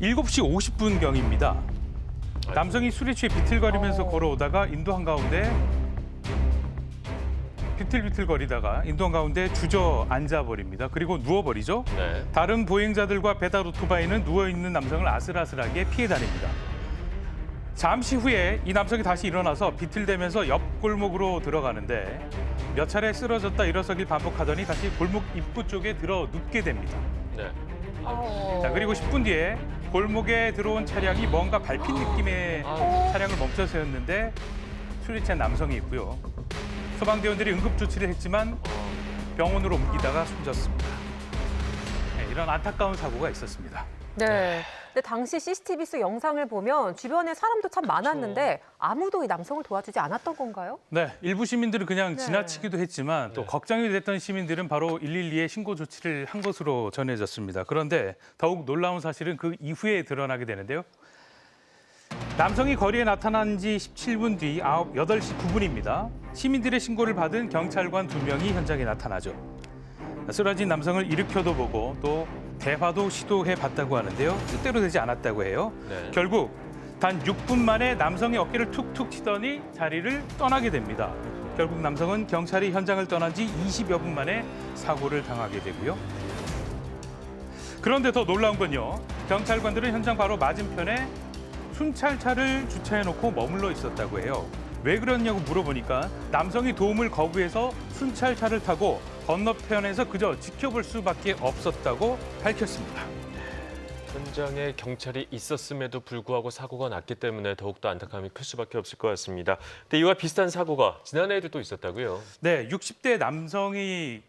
7시 50분경입니다. 남성이 술에 취해 비틀거리면서 걸어오다가 인도 한가운데 비틀비틀거리다가 인도 한가운데 주저앉아 버립니다. 그리고 누워버리죠. 네. 다른 보행자들과 배달 오토바이는 누워있는 남성을 아슬아슬하게 피해 다닙니다. 잠시 후에 이 남성이 다시 일어나서 비틀대면서 옆 골목으로 들어가는데 몇 차례 쓰러졌다 일어서길 반복하더니 다시 골목 입구 쪽에 들어 눕게 됩니다. 네. 자, 그리고 10분 뒤에 골목에 들어온 차량이 뭔가 밟힌 느낌의 차량을 멈춰 세웠는데 술에 취한 남성이 있고요. 소방대원들이 응급조치를 했지만 병원으로 옮기다가 숨졌습니다. 네, 이런 안타까운 사고가 있었습니다. 네. 근데 당시 CCTV 속 영상을 보면 주변에 사람도 참 많았는데 아무도 이 남성을 도와주지 않았던 건가요? 네, 일부 시민들은 그냥 네. 지나치기도 했지만 또 네. 걱정이 됐던 시민들은 바로 112에 신고 조치를 한 것으로 전해졌습니다. 그런데 더욱 놀라운 사실은 그 이후에 드러나게 되는데요. 남성이 거리에 나타난 지 17분 뒤 8시 9분입니다. 시민들의 신고를 받은 경찰관 2명이 현장에 나타나죠. 쓰러진 남성을 일으켜도 보고 또 대화도 시도해 봤다고 하는데요. 뜻대로 되지 않았다고 해요. 네. 결국 단 6분 만에 남성의 어깨를 툭툭 치더니 자리를 떠나게 됩니다. 결국 남성은 경찰이 현장을 떠난 지 20여 분 만에 사고를 당하게 되고요. 그런데 더 놀라운 건요. 경찰관들은 현장 바로 맞은편에 순찰차를 주차해놓고 머물러 있었다고 해요. 왜 그러냐고 물어보니까 남성이 도움을 거부해서 순찰차를 타고 건너편에서 그저 지켜볼 수밖에 없었다고 밝혔습니다. 현장에 경찰이 있었음에도 불구하고 사고가 났기 때문에 더욱더 안타까움이 클 수밖에 없을 것 같습니다. 근데 이와 비슷한 사고가 지난해에도 또 있었다고요? 네, 60대 남성이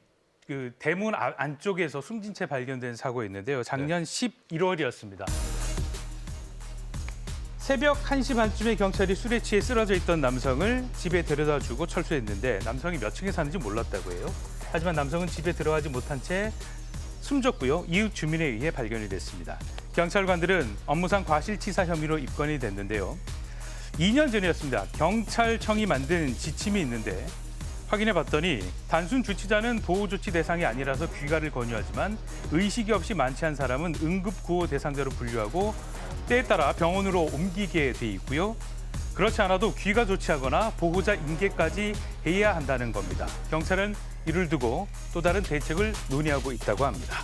그 대문 안쪽에서 숨진 채 발견된 사고였는데요. 작년 11월이었습니다. 새벽 1시 반쯤에 경찰이 술에 취해 쓰러져 있던 남성을 집에 데려다 주고 철수했는데 남성이 몇 층에 사는지 몰랐다고 해요. 하지만 남성은 집에 들어가지 못한 채 숨졌고요. 이웃 주민에 의해 발견이 됐습니다. 경찰관들은 업무상 과실치사 혐의로 입건이 됐는데요. 2년 전이었습니다. 경찰청이 만든 지침이 있는데 확인해 봤더니 단순 주치자는 보호조치 대상이 아니라서 귀가를 권유하지만 의식이 없이 만취한 사람은 응급구호 대상자로 분류하고 때에 따라 병원으로 옮기게 돼 있고요. 그렇지 않아도 귀가 조치하거나 보호자 인계까지 해야 한다는 겁니다. 경찰은 이를 두고 또 다른 대책을 논의하고 있다고 합니다.